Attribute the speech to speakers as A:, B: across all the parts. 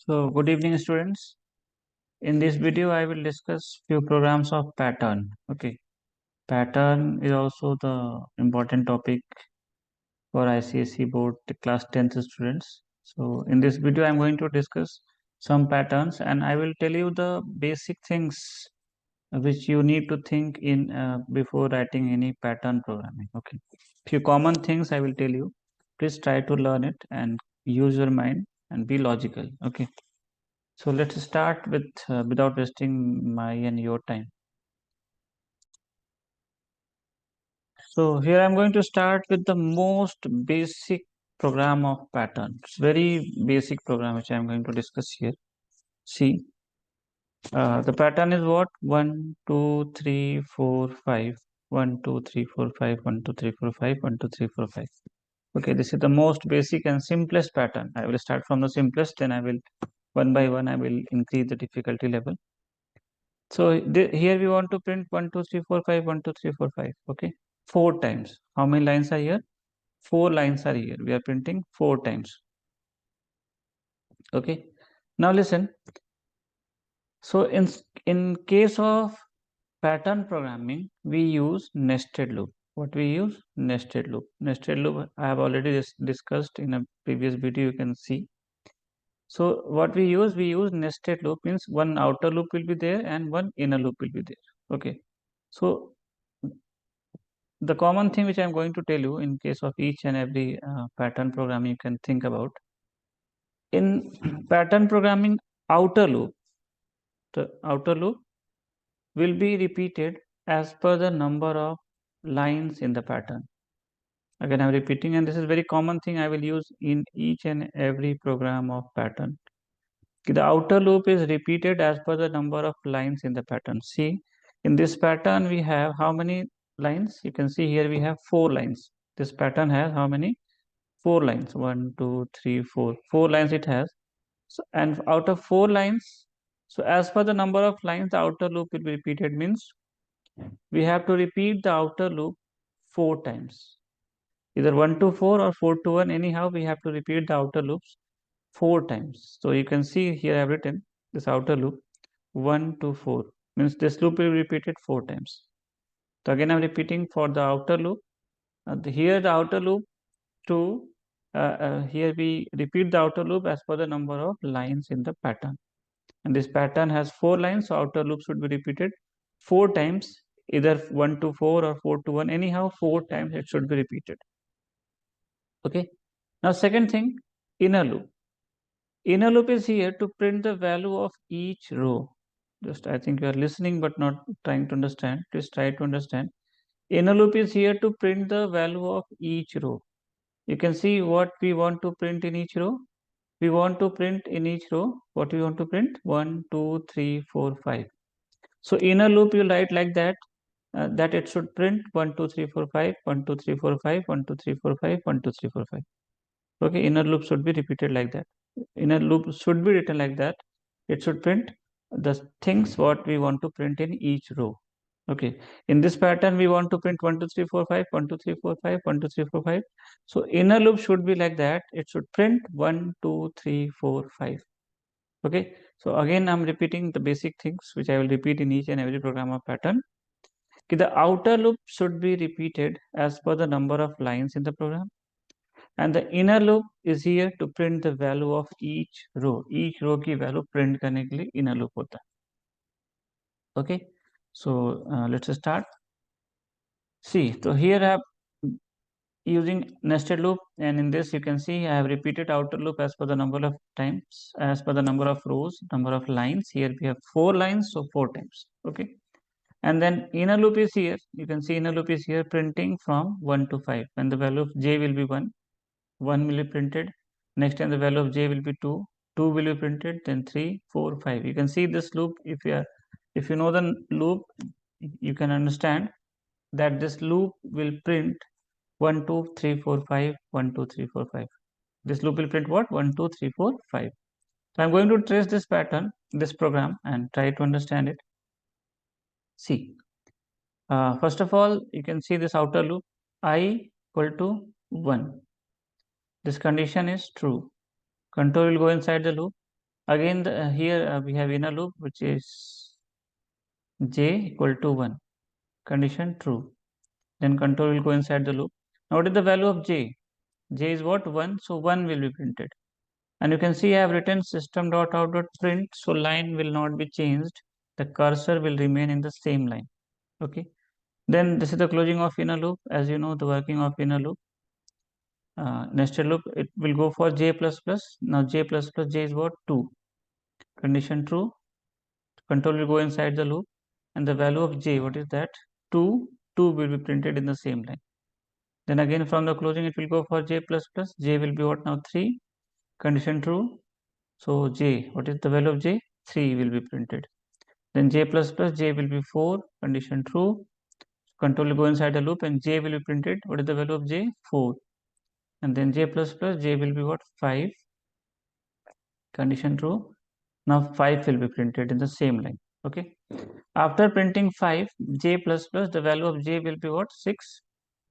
A: So, good evening, students. In this video, I will discuss few programs of pattern. Okay, pattern is also the important topic for ICSE board class 10th students. So, in this video, I am going to discuss some patterns, and I will tell you the basic things which you need to think in before writing any pattern programming. Okay, few common things I will tell you. Please try to learn it and use your mind and be logical. Okay. So let's start with without wasting my and your time. So here I'm going to start with the most basic program of pattern. It's very basic program which I'm going to discuss here. See, the pattern is what? 1, 2, 3, 4, 5. 1, 2, 3, 4, 5. 1, 2, 3, 4, 5. 1, 2, 3, 4, 5. Okay, this is the most basic and simplest pattern. I will start from the simplest, then I will one by one I will increase the difficulty level. So here we want to print 1, 2, 3, 4, 5, 1, 2, 3, 4, 5. Okay, 4 times. How many lines are here? 4 lines are here. We are printing 4 times. Okay. Now listen. So in case of pattern programming, we use nested loop. What we use? Nested loop. Nested loop I have already discussed in a previous video. You can see. So what we use nested loop means one outer loop will be there and one inner loop will be there. Okay. So the common thing which I'm going to tell you in case of each and every pattern programming you can think about. In pattern programming, outer loop, the outer loop will be repeated as per the number of lines in the pattern. Again, I'm repeating, and this is very common thing I will use in each and every program of pattern. The outer loop is repeated as per the number of lines in the pattern. See, in this pattern we have how many lines? You can see here we have 4 lines. This pattern has how many? 4 lines. 1, 2, 3, 4. 4 lines it has. So, and out of 4 lines, so as per the number of lines, the outer loop will be repeated. Means we have to repeat the outer loop 4 times. Either 1 to 4 or 4 to 1. Anyhow, we have to repeat the outer loops 4 times. So you can see here I have written this outer loop 1 to 4. Means this loop will be repeated 4 times. So again, I'm repeating for the outer loop. Here the outer loop to here we repeat the outer loop as per the number of lines in the pattern, and this pattern has 4 lines, so outer loop should be repeated 4 times, either 1 to 4 or 4 to 1. Anyhow, 4 times it should be repeated. Okay. Now second thing, inner loop. Inner loop is here to print the value of each row. Just I think you are listening but not trying to understand. Please try to understand. Inner loop is here to print the value of each row. You can see what we want to print in each row. We want to print in each row. What we want to print? 1, 2, 3, 4, 5. So inner loop you write like that, that it should print 1, 2, 3, 4, 5, 1, 2, 3, 4, 5, 1, 2, 3, 4, 5, 1, 2, 3, 4, 5. Okay, inner loop should be repeated like that. Inner loop should be written like that. It should print the things what we want to print in each row. Okay, in this pattern we want to print 1, 2, 3, 4, 5, 1, 2, 3, 4, 5, 1, 2, 3, 4, 5. So inner loop should be like that. It should print 1, 2, 3, 4, 5. Okay, so again I'm repeating the basic things which I will repeat in each and every program of pattern. Okay, the outer loop should be repeated as per the number of lines in the program, and the inner loop is here to print the value of each row. Each row की value print करने के लिए inner loop होता है. Okay, so let's start. See, so here I have using nested loop, and in this you can see I have repeated outer loop as per the number of times, as per the number of rows, number of lines. Here we have 4 lines, so 4 times. Okay, and then inner loop is here. You can see inner loop is here printing from 1 to 5. When the value of j will be 1, 1 will be printed. Next time the value of j will be 2, 2 will be printed, then 3, 4, 5. You can see this loop. If you know the loop, you can understand that this loop will print 1, 2, 3, 4, 5, 1, 2, 3, 4, 5. This loop will print what? 1, 2, 3, 4, 5. So I'm going to trace this pattern, this program, and try to understand it. See, first of all, you can see this outer loop, I equal to 1. This condition is true. Control will go inside the loop. Again here we have inner loop, which is j equal to 1, condition true. Then control will go inside the loop. Now what is the value of j? J is what? 1, so 1 will be printed. And you can see I have written system.out.print, so line will not be changed. The cursor will remain in the same line. Okay. Then this is the closing of inner loop. As you know, the working of inner loop. Nested loop, it will go for j plus plus. Now j plus plus j is what? 2. Condition true. Control will go inside the loop. And the value of j, what is that? 2. 2 will be printed in the same line. Then again from the closing, it will go for j plus plus. J will be what now? 3. Condition true. So j, what is the value of j? 3 will be printed. Then j plus plus j will be 4. Condition true. Control will go inside the loop and j will be printed. What is the value of j? 4. And then j plus plus j will be what? 5. Condition true. Now 5 will be printed in the same line. Okay. After printing 5, j plus plus, the value of j will be what? 6.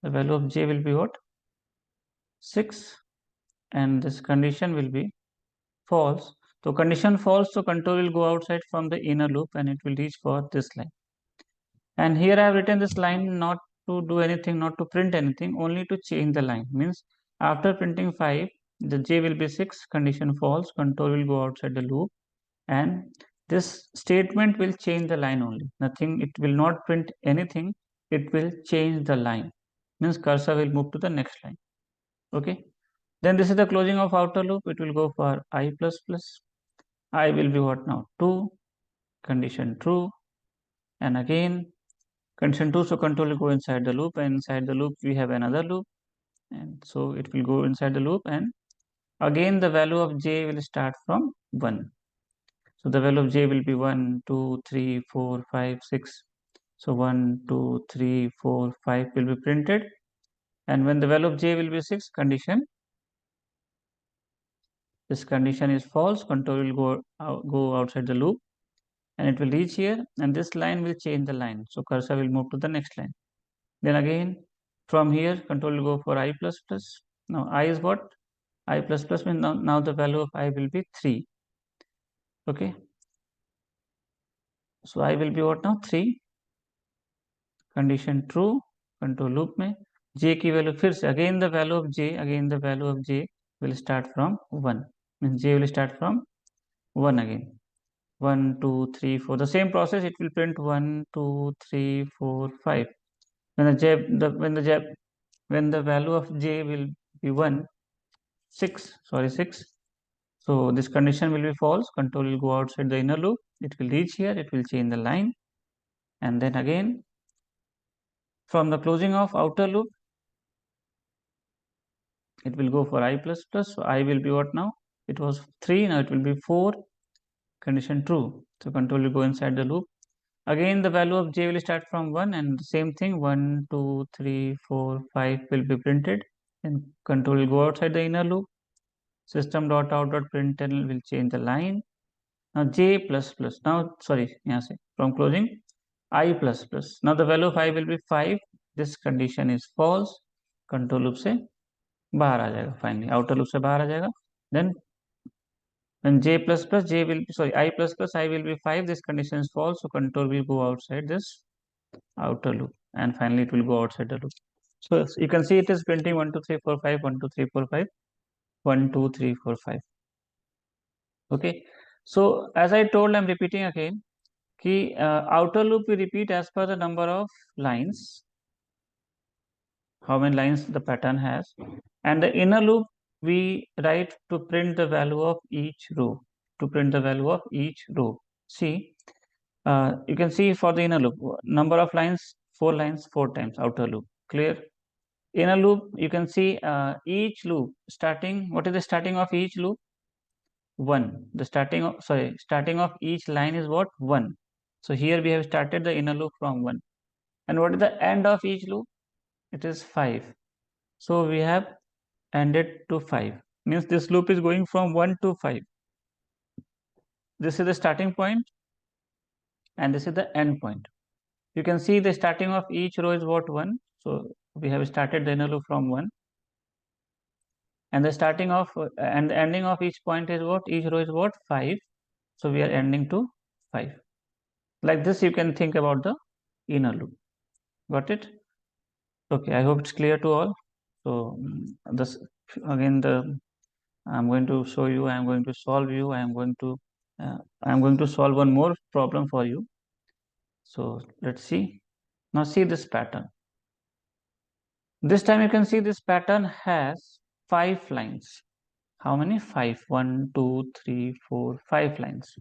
A: The value of j will be what? 6. And this condition will be false. So condition false, so control will go outside from the inner loop and it will reach for this line. And here I have written this line not to do anything, not to print anything, only to change the line. Means after printing 5, the j will be 6, condition false, control will go outside the loop, and this statement will change the line only. Nothing, it will not print anything, it will change the line. Means cursor will move to the next line. Okay. Then this is the closing of outer loop. It will go for I plus plus. I will be what now? 2, condition true, and again condition 2, so control will go inside the loop, and inside the loop we have another loop, and so it will go inside the loop, and again the value of j will start from 1. So the value of j will be 1, 2, 3, 4, 5, 6. So 1, 2, 3, 4, 5 will be printed, and when the value of j will be 6, this condition is false, control will go outside the loop, and it will reach here, and this line will change the line, so cursor will move to the next line. Then again from here control will go for I plus plus. Now I is what? I plus plus means now the value of I will be 3. Okay, so I will be what now? 3. Condition true, control loop में j की value फिर से again the value of j will start from 1. Means j will start from 1 again. 1, 2, 3, 4. The same process, it will print 1, 2, 3, 4, 5. When the value of j will be 1, 6, sorry 6. So this condition will be false. Control will go outside the inner loop. It will reach here. It will change the line. And then again, from the closing of outer loop, it will go for I plus plus. So I will be what now? It was 3. Now it will be 4. Condition true. So control will go inside the loop. Again, the value of j will start from 1, and the same thing, 1, 2, 3, 4, 5 will be printed. And control will go outside the inner loop. System.out.println will change the line. Now j plus plus. Now sorry, यहाँ से from closing I plus plus. Now the value of I will be 5. This condition is false. Control loop से बाहर आ जाएगा. Finally, outer loop से बाहर आ जाएगा. Then when j plus plus j will be, sorry, I plus plus I will be 5. This condition is false. So control will go outside this outer loop, and finally it will go outside the loop. So you can see it is printing 1, 2, 3, 4, 5, 1, 2, 3, 4, 5, 1, 2, 3, 4, 5. Okay. So as I told, I'm repeating again. Ki outer loop we repeat as per the number of lines, how many lines the pattern has, and the inner loop we write to print the value of each row. To print the value of each row. See, you can see for the inner loop, number of lines, 4 lines, 4 times outer loop. Clear? Inner loop, you can see each loop starting. What is the starting of each loop? 1. The starting of each line is what? 1. So here we have started the inner loop from 1. And what is the end of each loop? It is 5. So we have ended to 5. Means this loop is going from 1 to 5. This is the starting point and this is the end point. You can see the starting of each row is what? 1. So we have started the inner loop from 1. and the starting of and the ending of each point is what? Each row is what? 5. So we are ending to 5. Like this, you can think about the inner loop. Got it? Okay, I hope it's clear to all. So this again, the I'm going to show you. I'm going to solve you. I'm going to solve one more problem for you. So let's see. Now see this pattern. This time you can see this pattern has 5 lines. How many? 5. 1, 2, 3, 4, 5 lines.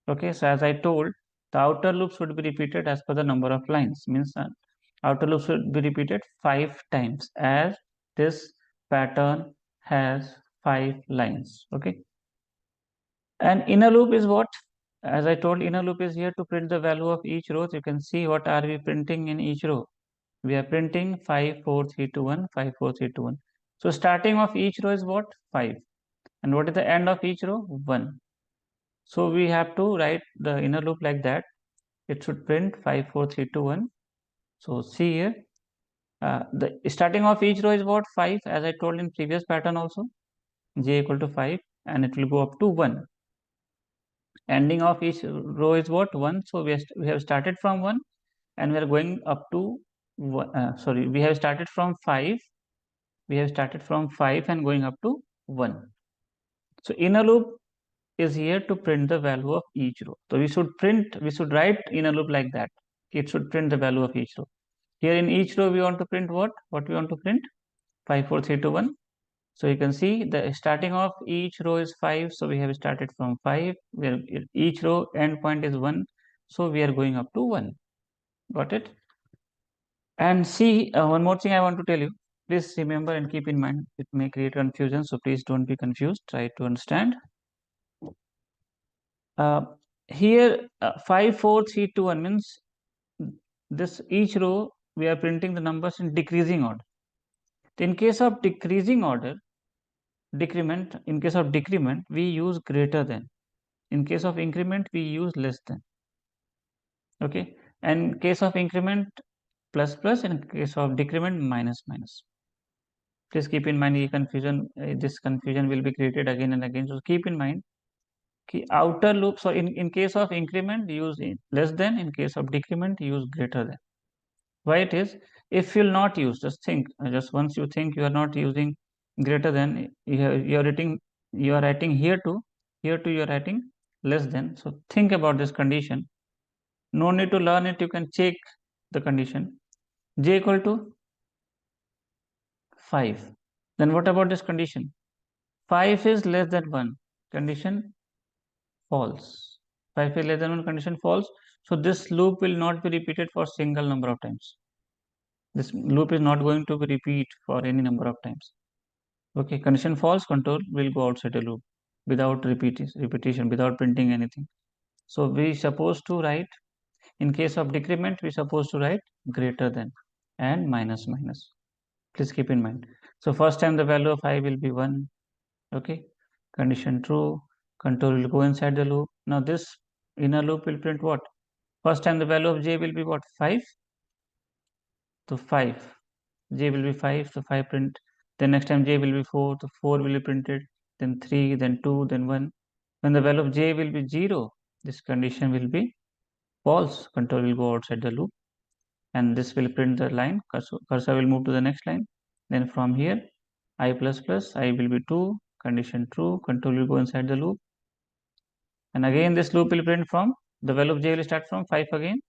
A: Okay, so as I told, the outer loop should be repeated as per the number of lines. Means outer loop should be repeated 5 times, as this pattern has 5 lines. Okay, and inner loop is what? As I told, inner loop is here to print the value of each row. So you can see what are we printing in each row. We are printing 5, 4, 3, 2, 1, 5, 4, 3, 2, 1. So starting of each row is what? 5. And what is the end of each row? 1. So we have to write the inner loop like that. It should print 5, 4, 3, 2, 1. So see here, the starting of each row is what? 5, as I told in previous pattern also, j equal to 5, and it will go up to 1. Ending of each row is what? 1. So we have started from 1 and we are going up to we have started from 5. We have started from 5 and going up to 1. So inner loop is here to print the value of each row. So we should write inner loop like that. It should print the value of each row. Here in each row we want to print what? What we want to print? 5, 4, 3, 2, 1. So you can see the starting of each row is 5. So we have started from 5. Where each row end point is 1. So we are going up to 1. Got it? And see, one more thing I want to tell you. Please remember and keep in mind, it may create confusion. So please don't be confused. Try to understand. Uh, Here, 5, 4, 3, 2, 1 means this each row we are printing the numbers in decreasing order. In case of decreasing order, in case of decrement, we use greater than. In case of increment, we use less than. Okay. And in case of increment, plus plus. In case of decrement, minus minus. Please keep in mind this confusion will be created again and again. So keep in mind, outer loop. So in case of increment, use less than. In case of decrement, use greater than. Why it is? If you'll not use, just think. Just once you think you are not using greater than, you are writing here to you are writing less than. So think about this condition. No need to learn it. You can check the condition. J equal to 5. Then what about this condition? 5 is less than 1. Condition false. 5 is less than 1, condition false. So this loop will not be repeated for single number of times. This loop is not going to be repeat for any number of times. Okay, condition false, control will go outside the loop without repetition, without printing anything. So we supposed to write, in case of decrement, we supposed to write greater than and minus minus. Please keep in mind. So first time the value of I will be 1. Okay, condition true, control will go inside the loop. Now this inner loop will print what? First time the value of j will be what? 5. So 5, j will be 5, so 5 print. Then next time j will be 4, so 4 will be printed. Then 3, then 2, then 1. When the value of j will be 0, this condition will be false. Control will go outside the loop, and this will print the line. Cursor will move to the next line. Then from here, I plus plus, I will be 2, condition true, control will go inside the loop. And again this loop will print from, the value of j will start from 5 again,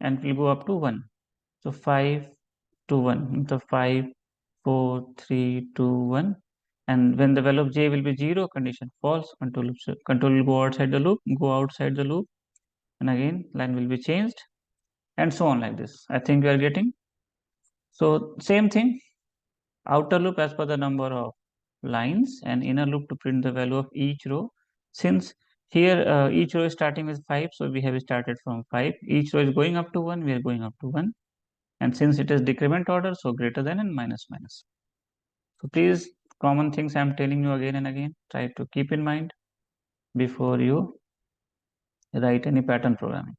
A: and will go up to 1. So 5 to 1. So 5, 4, 3, 2, 1. And when the value of j will be 0, condition false, control will go outside the loop, and again line will be changed, and so on like this. I think you are getting. So same thing, outer loop as per the number of lines, and inner loop to print the value of each row. Since here each row is starting with 5, so we have started from 5. Each row is going up to 1, we are going up to 1. And since it is decrement order, so greater than and minus minus. So please, common things I am telling you again and again, try to keep in mind before you write any pattern programming.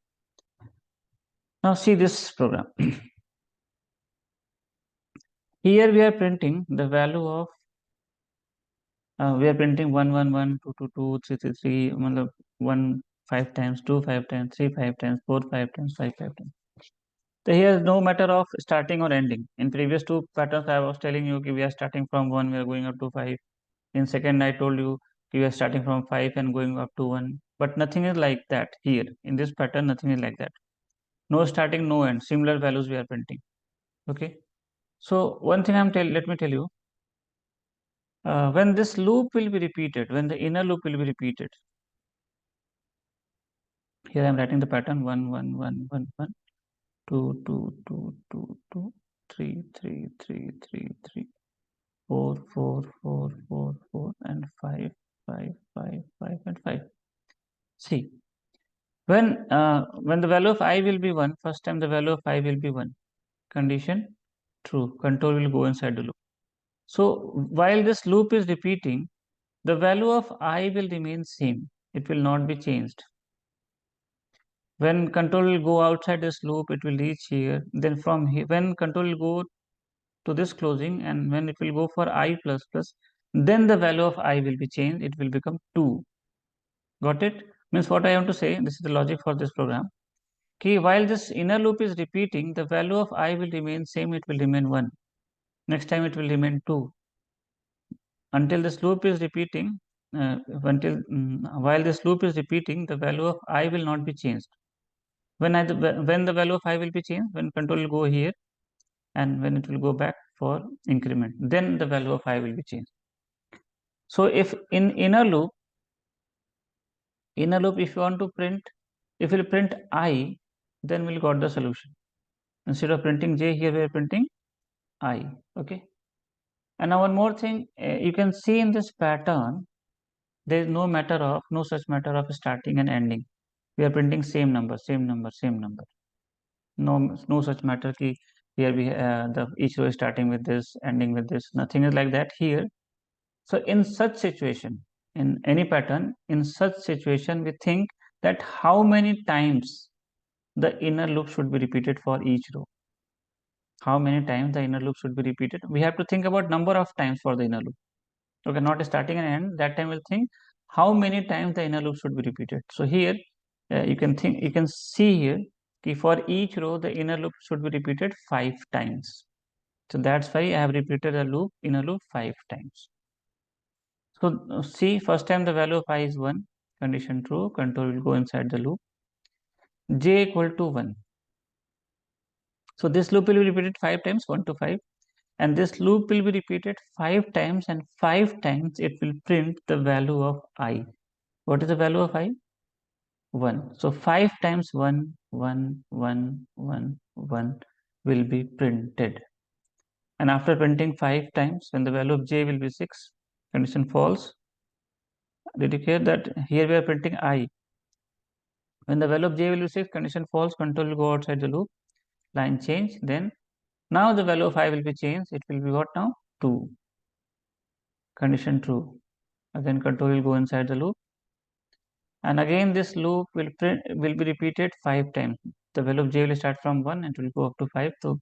A: Now see this program. Here we are printing the value of We are printing 1 1 1 2 2 2 3 3 3 मतलब 1 5 times, 2 5 times, 3 5 times, 4 5 times, 5 5 times. So here no matter of starting or ending. In previous two patterns, I was telling you we are starting from 1, we are going up to 5. In second, I told you we are starting from 5 and going up to 1. But nothing is like that here. In this pattern, nothing is like that. No starting, no end. Similar values we are printing. Okay. So one thing let me tell you. When this loop will be repeated, when the inner loop will be repeated, here I am writing the pattern 1 1 1 1 1 2 2 2 2 2 3 3 3 3 3 4 4 4 4 4 and 5 5 5 5 and 5. See, when the value of I will be 1, first time the value of I will be 1. Condition true. Control will go inside the loop. So while this loop is repeating, the value of I will remain same. It will not be changed. When control will go outside this loop, it will reach here. Then from here, when control will go to this closing and when it will go for I plus plus, then the value of I will be changed. It will become 2. Got it? Means what I want to say, this is the logic for this program. Okay, while this inner loop is repeating, the value of I will remain same. It will remain 1. Next time it will remain 2. Until this loop is repeating, while this loop is repeating, the value of I will not be changed. When the value of I will be changed, when control will go here and when it will go back for increment, then the value of I will be changed. So if in inner loop, if you want to print, if we'll print I, then we'll got the solution. Instead of printing J, here we are printing I. Okay. And now one more thing, you can see in this pattern, there is no such matter of starting and ending. We are printing same number, same number, same number. No such matter ki here the each row is starting with this, ending with this. Nothing is like that here. So in such situation, in any pattern, in such situation, we think that how many times the inner loop should be repeated for each row. How many times the inner loop should be repeated? We have to think about number of times for the inner loop. Okay, not starting and end. That time we'll think how many times the inner loop should be repeated. So here you can see here for each row the inner loop should be repeated 5 times. So that's why I have repeated the inner loop 5 times. So see, first time the value of I is 1, condition true, control will go inside the loop, j equal to 1. So this loop will be repeated 5 times, 1 to 5, and this loop will be repeated 5 times, and 5 times it will print the value of I. What is the value of I? 1. So 5 times 1, 1, 1, 1, 1 will be printed. And after printing 5 times, when the value of j will be 6, condition false. Did you hear that? Here we are printing I. When the value of j will be 6, condition false, control will go outside the loop, line change. Then now the value of I will be changed. It will be what now? 2. Condition true. Again control will go inside the loop. And again this loop will be repeated 5 times. The value of j will start from 1 and it will go up to 5. So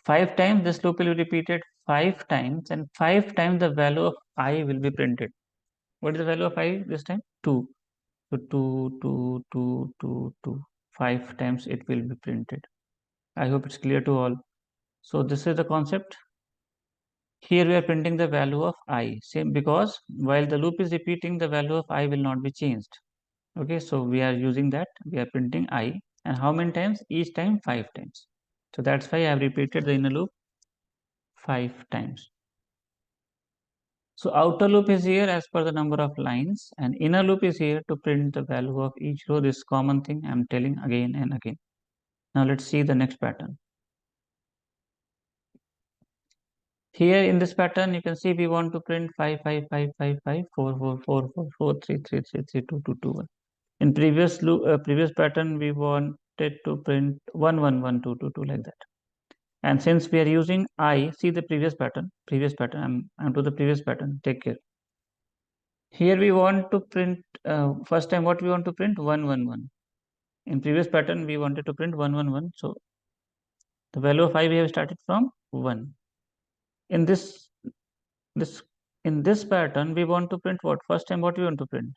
A: 5 times this loop will be repeated 5 times, and 5 times the value of I will be printed. What is the value of I this time? 2. So 2, 2, 2, 2, 2. 5 times it will be printed. I hope it's clear to all. So this is the concept. Here we are printing the value of I. Same, because while the loop is repeating, the value of I will not be changed. Okay, so we are using that. We are printing I. And how many times? Each time 5 times. So that's why I have repeated the inner loop 5 times. So outer loop is here as per the number of lines, and inner loop is here to print the value of each row. This common thing I am telling again and again. Now let's see the next pattern. Here in this pattern, you can see we want to print 5, 5, 5, 5, 5, 4, 4, 4, 4, 4, 3, 3, 3, 3, 2, 2, 2, 1. In previous pattern, we wanted to print 1, 1, 1, 2, 2, 2 like that. And since we are using I, see the previous pattern, I'm to the previous pattern, take care. Here we want to print, first time what we want to print? 1, 1, 1. In previous pattern, we wanted to print 1, 1, 1. So the value of I we have started from 1. In this in this pattern, we want to print what? First time, what we want to print?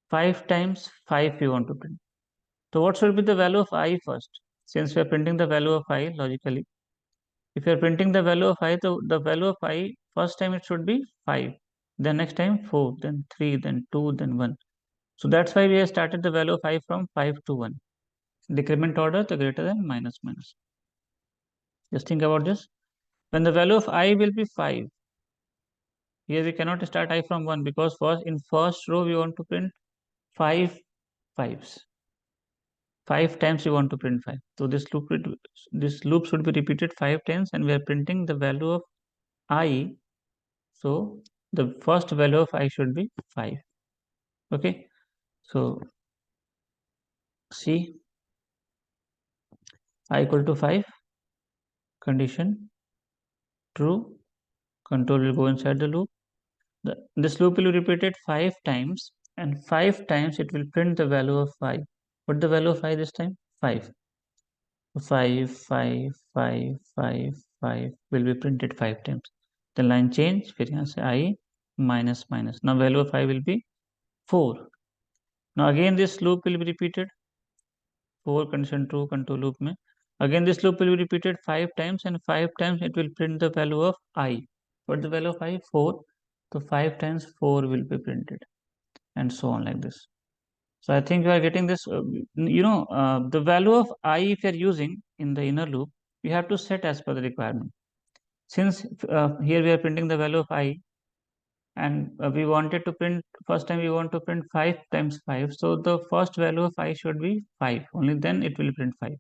A: 5 times 5 we want to print. So what should be the value of I first? Since we are printing the value of I logically, if you are printing the value of I, the value of I, first time it should be 5. Then next time 4, then 3, then 2, then 1. So that's why we have started the value of I from 5 to 1. Decrement order, the greater than minus minus. Just think about this. When the value of I will be 5, here we cannot start I from 1 because first in first row we want to print 5 fives. 5 times we want to print 5. So this loop should be repeated 5 times and we are printing the value of I. So the first value of I should be 5. Okay. So see I equal to 5, condition true, control will go inside the loop. This loop will be repeated 5 times and 5 times it will print the value of 5. What the value of 5 this time? 5. 5, 5, 5, 5, 5 will be printed 5 times. The line change, फिर यहाँ से I minus minus. Now value of I will be 4. Now again this loop will be repeated. 4 condition true control loop में. Again this loop will be repeated 5 times and 5 times it will print the value of I. What the value of I? 4. So 5 times 4 will be printed and so on like this. So I think you are getting this, the value of I if you are using in the inner loop, you have to set as per the requirement. Since here we are printing the value of I and we wanted to print, first time we want to print 5 times 5. So the first value of I should be 5, only then it will print 5.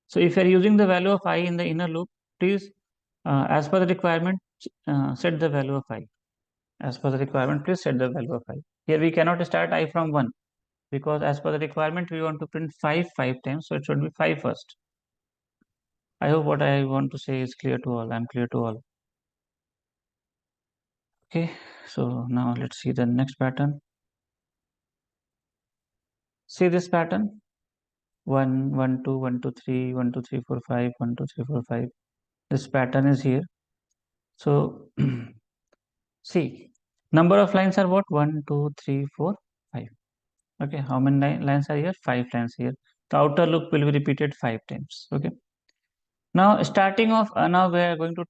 A: So if you are using the value of I in the inner loop, please as per the requirement, set the value of I. As per the requirement, please set the value of I. Here we cannot start I from 1. Because as per the requirement we want to print 5 times, so it should be 5 first. I hope what I want to say is clear to all. I'm clear to all. Okay, so now let's see the next pattern. See this pattern: 1 1 2 1 2 3 1 2 3 4 5 1 2 3 4 5. This pattern is here. So see, number of lines are what? 1 2 3 4 5. Okay, how many lines are here? 5 lines here. The outer loop will be repeated 5 times. Okay. Now starting off, now we are going to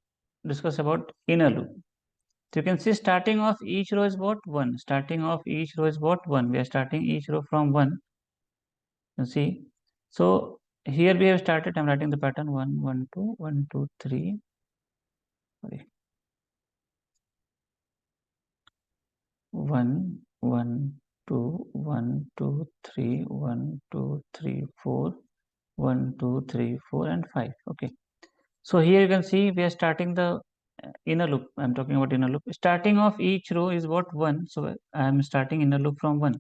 A: discuss about inner loop. So you can see starting off each row is what? 1. Starting off each row is what? 1. We are starting each row from 1. You see. So here we have started. I'm writing the pattern 1 1 2 1 2 3. Sorry. 1 1 2 1 2 3 1 2 3 4 1 2 3 4 and 5. Okay. So here you can see we are starting the inner loop. I'm talking about inner loop. Starting off each row is what? 1. So I am starting inner loop from 1.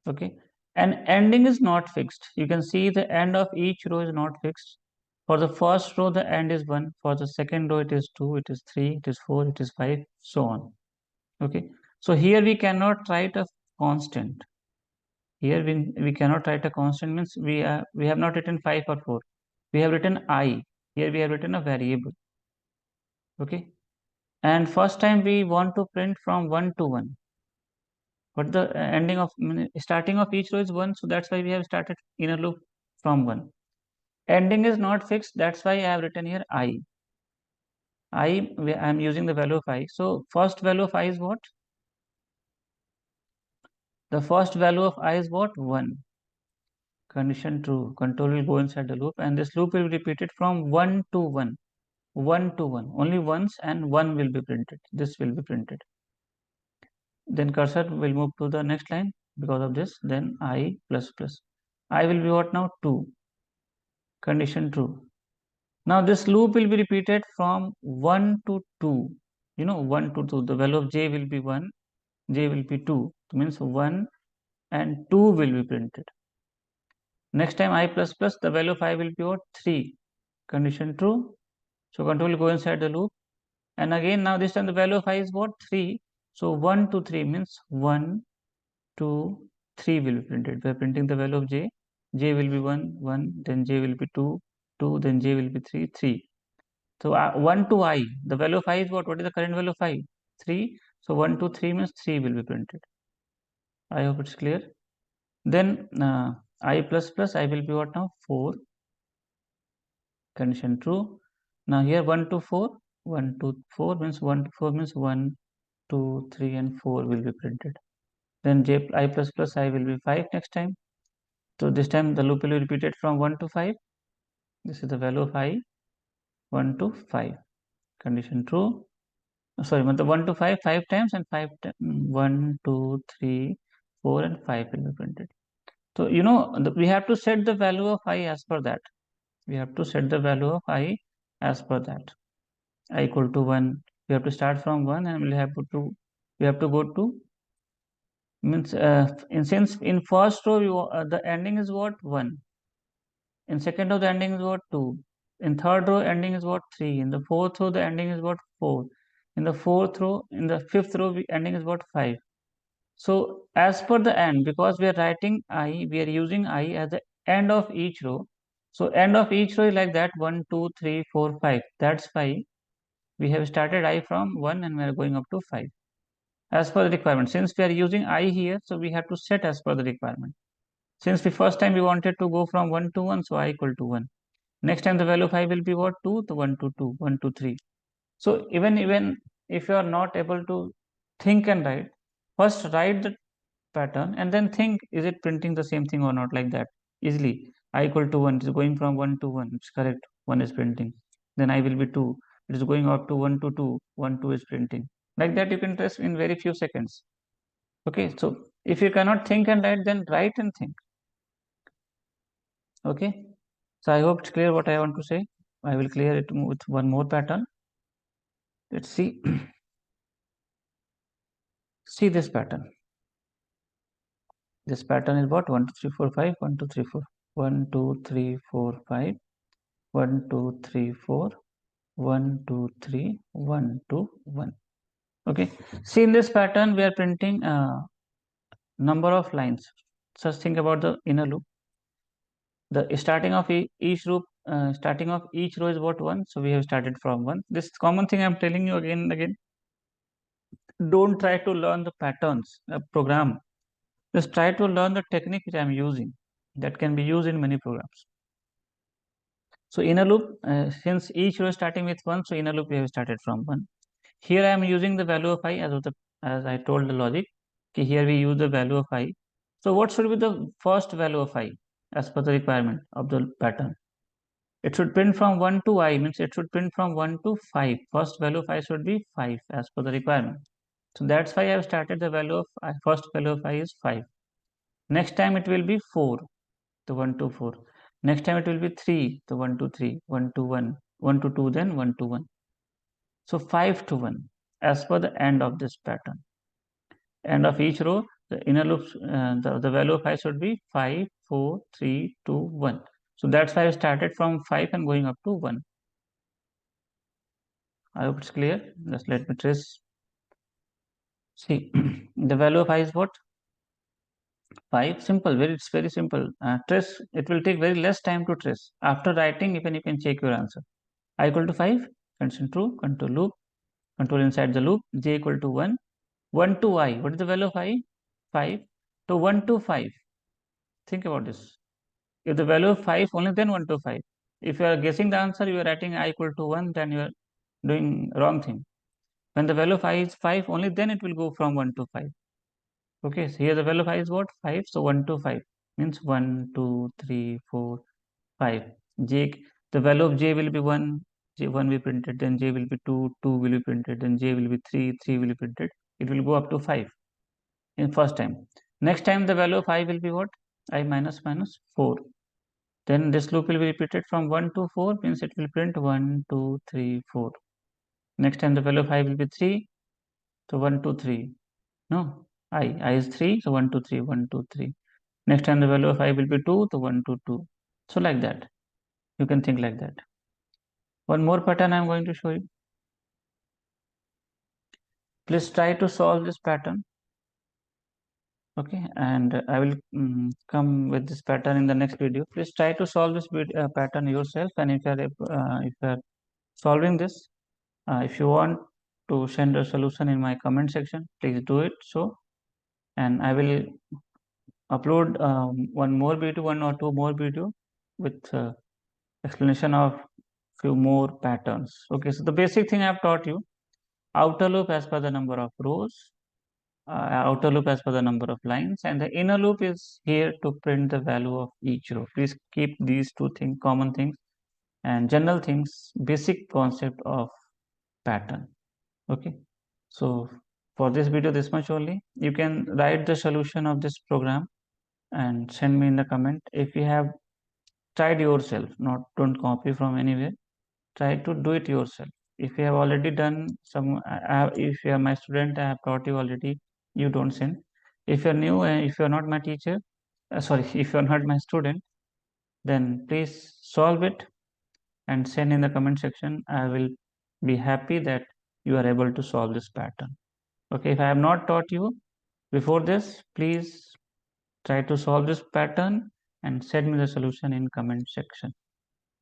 A: Okay. And ending is not fixed. You can see the end of each row is not fixed. For the first row, the end is 1. For the second row, it is 2, it is 3, it is 4, it is 5, so on. Okay. So here we cannot write a constant. Here we cannot write a constant means we have not written 5 or 4. We have written I. Here we have written a variable. Okay. And first time we want to print from 1 to 1. But the ending of starting of each row is 1, so that's why we have started inner loop from 1. Ending is not fixed, that's why I have written here I. am using the value of I. So first value of I is what? The first value of I is what? 1. Condition true. Control will go inside the loop and this loop will be repeated from 1 to 1. 1 to 1. Only once and 1 will be printed. This will be printed. Then cursor will move to the next line because of this. Then I plus plus. I will be what now? 2. Condition true. Now this loop will be repeated from 1 to 2. 1 to 2. The value of j will be 1, j will be 2. It means 1 and 2 will be printed. Next time I plus plus, the value of I will be what? 3. Condition true. So control will go inside the loop. And again now this time the value of I is what? 3. So 1 to 3 means 1, 2, 3 will be printed. We are printing the value of j. J will be 1, 1, then j will be 2, 2, then j will be 3, 3. So 1 to I, the value of I is what? What is the current value of I? 3. So 1 to 3 means 3 will be printed. I hope it's clear. Then I plus plus I will be what now? 4. Condition true. Now here 1 to 4. 1 to 4 means 1 to 4 means 1, 2, 3 and 4 will be printed. Then j I plus plus I will be 5 next time. So this time the loop will be repeated from 1 to 5. This is the value of I, 1 to 5. Condition true. Sorry, the 1 to 5, 5 times and 5 times, 1, 2, 3, 4 and 5 will be printed. So, we have to set the value of I as per that. We have to set the value of I as per that. I equal to 1. We have to start from 1 and we have to go to, means, since in first row, the ending is what? 1. In second row, the ending is what? 2. In third row, ending is what? 3. In the fourth row, the ending is what? 4. In the fifth row, ending is what? 5. So as per the end, because we are writing I, we are using I as the end of each row. So end of each row is like that, 1, 2, 3, 4, 5. That's why we have started I from 1 and we are going up to 5. As per the requirement. Since we are using I here, so we have to set as per the requirement. Since the first time we wanted to go from 1 to 1, so I equal to 1. Next time the value of I will be what? 2, so 1 to 2, 1 to 3. So even if you are not able to think and write, first write the pattern and then think, is it printing the same thing or not, like that easily. I equal to 1, it is going from 1 to 1, it's correct, 1 is printing. Then I will be 2, it is going up to 1 to 2, 1, 2 is printing. Like that you can test in very few seconds. Okay, so if you cannot think and write, then write and think. Okay, so I hope it's clear what I want to say. I will clear it with one more pattern. Let's see. See this pattern. This pattern is what? 1 2 3 4 5, 1 2 3 4, 1 2 3 4 5, 1 2 3 4, 1 2 3, 1 2 1. Okay, see, in this pattern we are printing number of lines. Just think about the inner loop. The starting of each loop, starting of each row is what? 1. So we have started from 1. This common thing I'm telling you again and again. Don't try to learn the patterns program. Just try to learn the technique which I'm using, that can be used in many programs. So inner loop, since each row is starting with 1, so inner loop we have started from 1. Here I am using the value of I as I told the logic. Okay, here we use the value of I. So what should be the first value of I as per the requirement of the pattern? It should print from 1 to I, means it should print from 1 to 5. First value of I should be 5 as per the requirement. So that's why I have started the value of I. First value of I is 5. Next time it will be 4, the 1 to 4. Next time it will be 3, the 1 to 3, 1 to 1, 1 to 2, then 1 to 1. So 5 to 1 as per the end of this pattern. End of each row, the inner loops, the value of I should be 5, 4, 3, 2, 1. So that's why I started from 5 and going up to 1. I hope it's clear. Just let me trace. See, the value of I is what? 5. Simple, it's very simple. Trace, it will take very less time to trace. After writing, even you can check your answer. I equal to 5, condition true, control loop, control inside the loop, j equal to 1, 1 to I. What is the value of I? 5. So 1 to 5. Think about this. If the value of 5, only then 1 to 5. If you are guessing the answer, you are writing I equal to 1, then you are doing wrong thing. When the value of I is 5, only then it will go from 1 to 5. Okay, so here the value of I is what? 5. So 1 to 5 means 1, 2, 3, 4, 5. J, the value of j will be 1, j1 will be printed, then j will be 2, 2 will be printed, then j will be 3, 3 will be printed. It will go up to 5 in first time. Next time the value of I will be what? I minus minus 4. Then this loop will be repeated from 1 to 4, means it will print 1, 2, 3, 4. Next time the value of I will be 3, so 1, 2, 3. No, I is 3, so 1, 2, 3, 1, 2, 3. Next time the value of I will be 2, so 1, 2, 2. So like that. You can think like that. One more pattern I am going to show you. Please try to solve this pattern. Okay, and I will come with this pattern in the next video. Please try to solve this pattern yourself, and if you are solving this. If you want to send a solution in my comment section, please do it so, and I will upload one or two more video with explanation of few more patterns. Okay, so the basic thing I have taught you: outer loop as per the number of rows, outer loop as per the number of lines, and the inner loop is here to print the value of each row. Please keep these two things, common things and general things, basic concept of pattern. Okay, so for this video, this much only. You can write the solution of this program and send me in the comment. If you have tried yourself, not don't copy from anywhere, try to do it yourself. If you have already done some, if you are my student, I have taught you already, you don't send. If you're new and if you're not my teacher, sorry, if you're not my student, then please solve it and send in the comment section. I will be happy that you are able to solve this pattern. Okay, if I have not taught you before this, please try to solve this pattern and send me the solution in comment section.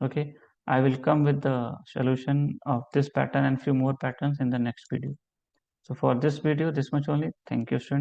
A: Okay, I will come with the solution of this pattern and few more patterns in the next video. So for this video, this much only. Thank you, students.